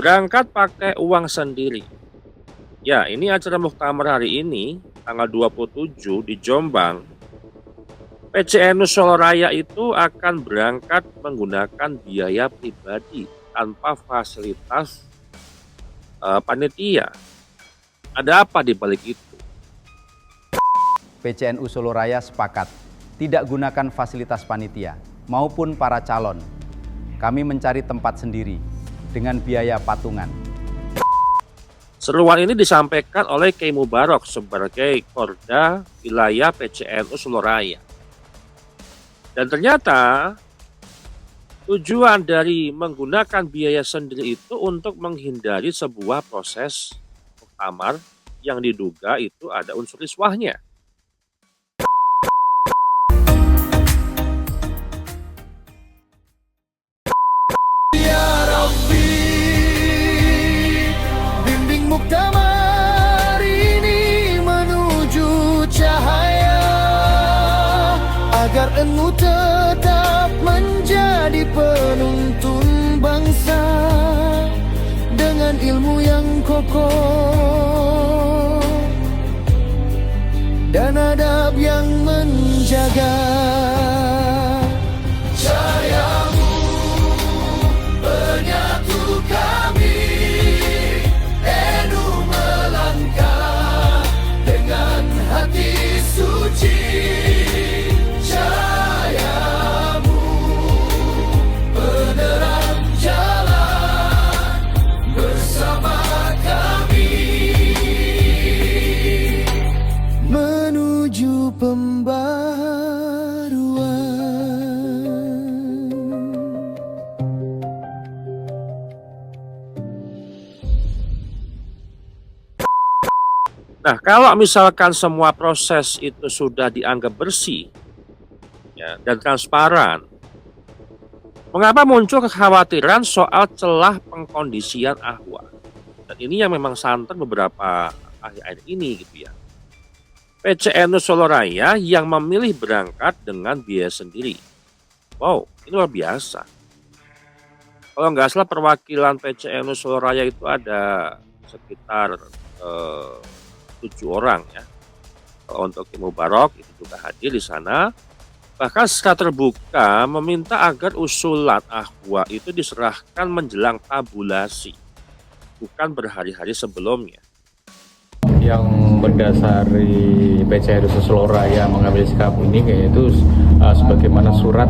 Berangkat pakai uang sendiri. Ya, ini acara muktamar hari ini, tanggal 27 di Jombang. PCNU Solo Raya itu akan berangkat menggunakan biaya pribadi tanpa fasilitas panitia. Ada apa di balik itu? PCNU Solo Raya sepakat tidak gunakan fasilitas panitia maupun para calon. Kami mencari tempat sendiri dengan biaya patungan. Seruan ini disampaikan oleh Kiai Mubarok sebagai Korda Wilayah PCNU Solo Raya. Dan ternyata tujuan dari menggunakan biaya sendiri itu untuk menghindari sebuah proses muktamar yang diduga itu ada unsur riswahnya. Muktamar ini menuju cahaya agar engkau tetap menjadi penuntun bangsa dengan ilmu yang kokoh dan adab yang menjaga. Cahayamu penyatu kami. Hati suci, cahayamu penerang jalan bersama kami menuju pembaruan. Nah, kalau misalkan semua proses itu sudah dianggap bersih ya, dan transparan, mengapa muncul kekhawatiran soal celah pengkondisian ahwa? Dan ini yang memang santer beberapa akhir-akhir ini gitu ya. PCNU Solo Raya yang memilih berangkat dengan biaya sendiri. Wow, ini luar biasa. Kalau nggak salah perwakilan PCNU Solo Raya itu ada sekitar 7 orang ya. Kalau untuk Kiai Mubarok itu juga hadir di sana. Bahkan secara terbuka meminta agar usulan ahwa itu diserahkan menjelang tabulasi, bukan berhari-hari sebelumnya. Yang mendasari PCNU Solo Raya mengambil sikap ini yaitu sebagaimana surat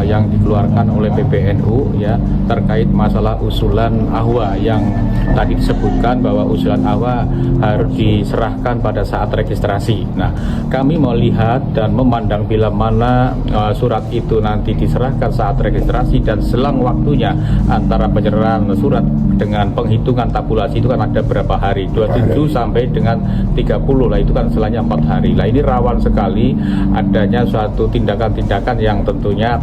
yang dikeluarkan oleh PBNU ya terkait masalah usulan ahwa yang tadi disebutkan bahwa usulan ahwa harus diserahkan pada saat registrasi. Nah, kami melihat dan memandang bila mana surat itu nanti diserahkan saat registrasi dan selang waktunya antara penyerahan surat dengan penghitungan tabulasi itu kan ada berapa hari, 27 sampai dengan 30 lah, itu kan selanya 4 hari. Nah, ini rawan sekali adanya suatu tindakan-tindakan yang tentunya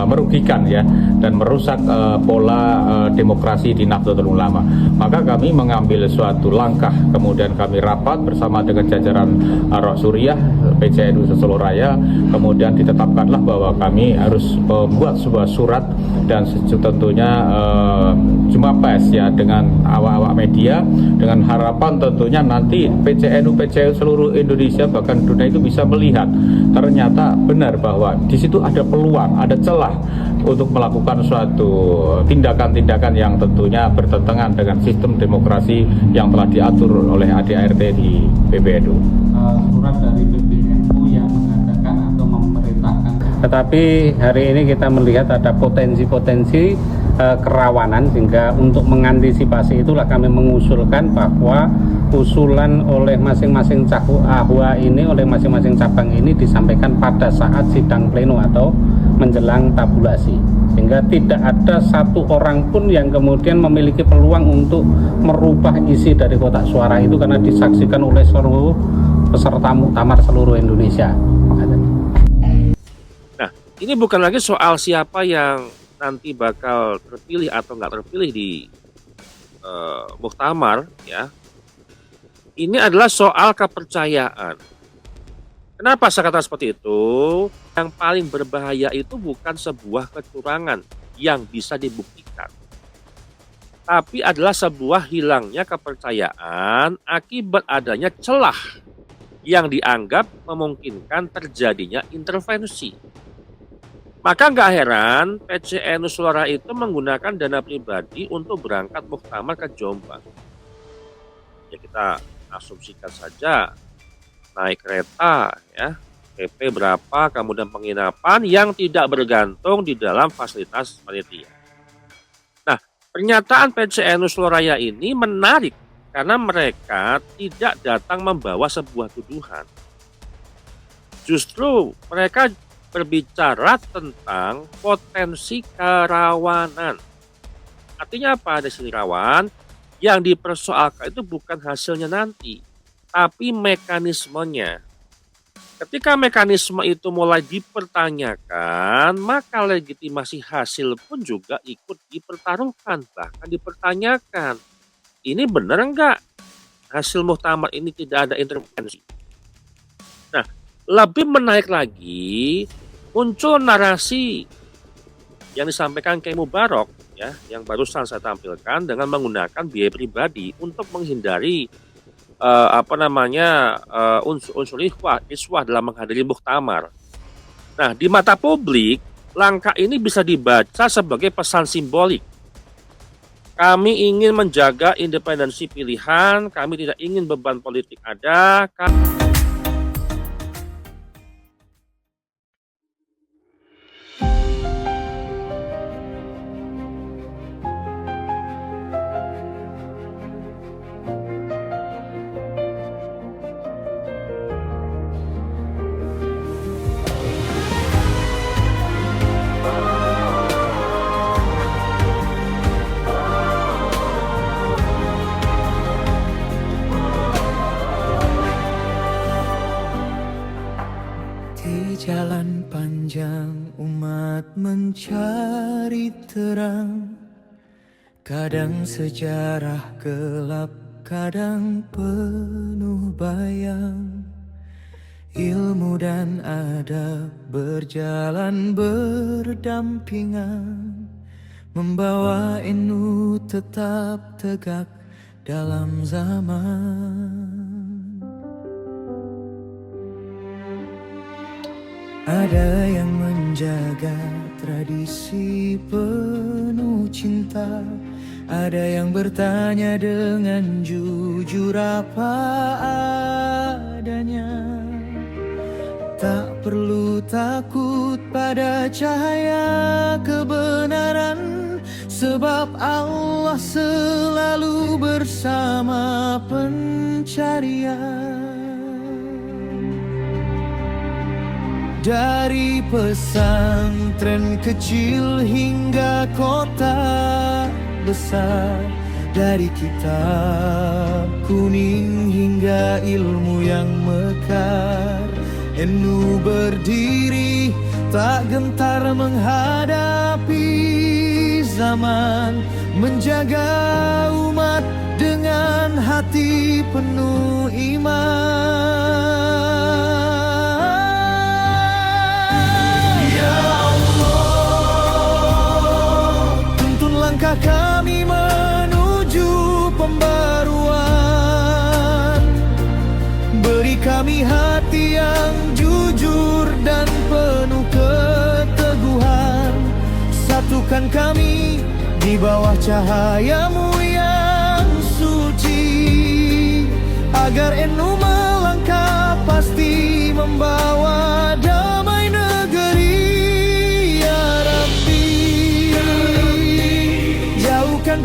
merugikan ya dan merusak pola demokrasi di Nahdlatul Ulama. Maka kami mengambil suatu langkah, kemudian kami rapat bersama dengan jajaran Roh Suriah PCNU Solo Raya, kemudian ditetapkanlah bahwa kami harus membuat sebuah surat dan tentunya jumpa pers ya dengan awak-awak media dengan harapan tentunya nanti PCNU seluruh Indonesia bahkan dunia itu bisa melihat ternyata benar bahwa di situ ada peluang, ada celah untuk melakukan suatu tindakan-tindakan yang tentunya bertentangan dengan sistem demokrasi yang telah diatur oleh ADART di PBNU. Surat dari PBNU yang mengatakan atau memerintahkan. Tetapi hari ini kita melihat ada potensi-potensi kerawanan, sehingga untuk mengantisipasi itulah kami mengusulkan bahwa usulan oleh masing-masing ahwa ini, oleh masing-masing cabang ini disampaikan pada saat sidang pleno atau menjelang tabulasi, sehingga tidak ada satu orang pun yang kemudian memiliki peluang untuk merubah isi dari kotak suara itu karena disaksikan oleh seluruh peserta muktamar seluruh Indonesia. Nah, ini bukan lagi soal siapa yang nanti bakal terpilih atau nggak terpilih di muktamar ya. Ini adalah soal kepercayaan. Kenapa saya kata seperti itu? Yang paling berbahaya itu bukan sebuah kecurangan yang bisa dibuktikan. tapi adalah sebuah hilangnya kepercayaan akibat adanya celah yang dianggap memungkinkan terjadinya intervensi. Maka nggak heran PCN Nusantara itu menggunakan dana pribadi untuk berangkat muktamar ke Jombang. Ya kita asumsikan saja naik kereta ya, PP berapa, kemudian penginapan yang tidak bergantung di dalam fasilitas panitia. Nah, pernyataan PCN Nusantara ini menarik karena mereka tidak datang membawa sebuah tuduhan. Justru mereka berbicara tentang potensi kerawanan. Artinya apa di sini rawan? Yang dipersoalkan itu bukan hasilnya nanti, tapi mekanismenya. Ketika mekanisme itu mulai dipertanyakan, maka legitimasi hasil pun juga ikut dipertaruhkan, bahkan dipertanyakan. Ini benar enggak hasil muktamar ini tidak ada intervensi? Nah, lebih menarik lagi, muncul narasi yang disampaikan Kiai Mubarok ya, yang barusan saya tampilkan dengan menggunakan biaya pribadi untuk menghindari unsur-unsur iswah dalam menghadiri muktamar. Nah, di mata publik, langkah ini bisa dibaca sebagai pesan simbolik. Kami ingin menjaga independensi pilihan, kami tidak ingin beban politik ada. Di jalan panjang umat mencari terang, kadang sejarah gelap, kadang penuh bayang. Ilmu dan adab berjalan berdampingan, membawa NU tetap tegak dalam zaman. Ada yang menjaga tradisi penuh cinta, ada yang bertanya dengan jujur apa adanya. Tak perlu takut pada cahaya kebenaran, sebab Allah selalu bersama pencarian. Dari pesantren kecil hingga kota besar, dari kitab kuning hingga ilmu yang mekar, NU berdiri tak gentar menghadapi zaman, menjaga umat dengan hati penuh iman. Langkah kami menuju pembaruan, beri kami hati yang jujur dan penuh keteguhan. Satukan kami di bawah cahayamu yang suci, agar NU melangkah pasti membawa damai negeri.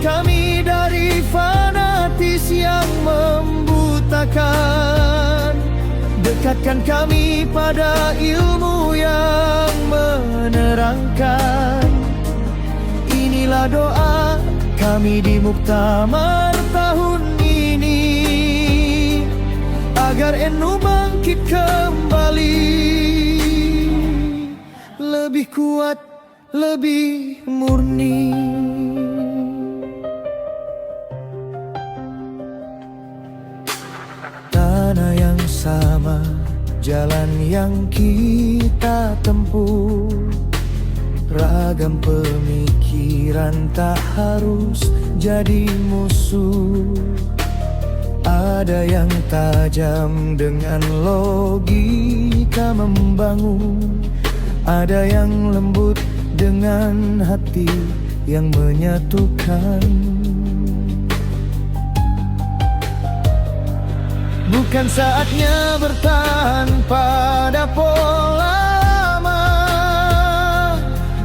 Kami dari fanatis yang membutakan, dekatkan kami pada ilmu yang menerangkan. Inilah doa kami di muktamar tahun ini, agar NU bangkit kembali, lebih kuat, lebih murni. Tanah yang sama, jalan yang kita tempuh, Ragam pemikiran tak harus jadi musuh. Ada yang tajam dengan logika membangun, ada yang lembut dengan hati yang menyatukan. Bukan saatnya bertahan pada pola lama,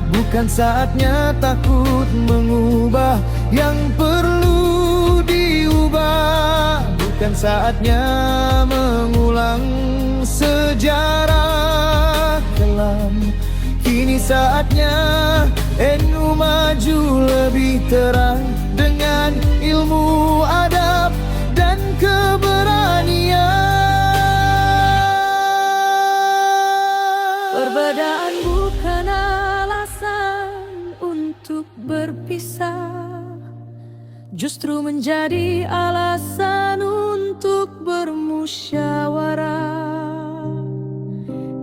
bukan saatnya takut mengubah yang perlu diubah, bukan saatnya mengulang sejarah kelam. Kini saatnya NU maju lebih terang dengan ilmu, adab, dan keberanian. Perbedaan bukan alasan untuk berpisah, justru menjadi alasan untuk bermusyawarah.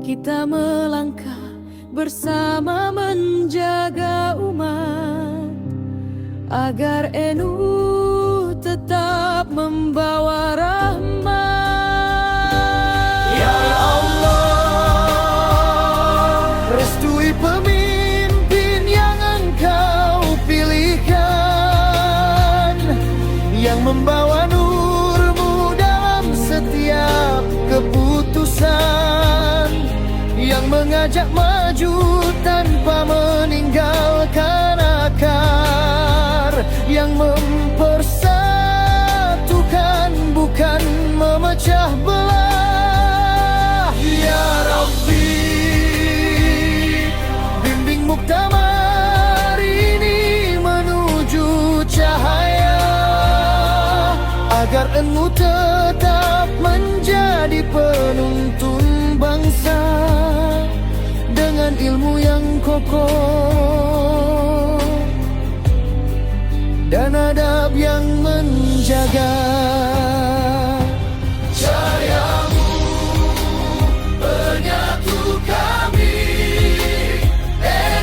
Kita melangkah bersama menjaga umat, agar NU tetap membawa rahmat. Ya Allah, restui pemimpin yang Engkau pilihkan, yang membawa nur-Mu dalam setiap keputusan, yang mengajak maju tanpa meninggalkan akar, yang mempersatukan bukan memecah belah. Ya Rabbi, bimbing muktamar ini menuju cahaya, agar NU tetap menjadi penuntun bangsa dengan ilmu yang kokoh dan adab yang menjaga. Cahayamu penyatu kami,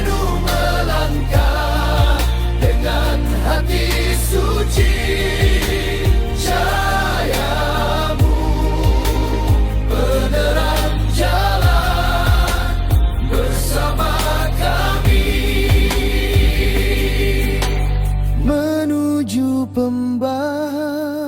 NU melangkah dengan hati suci. Cahayamu penerang jalan bersama kami menuju pembaharuan.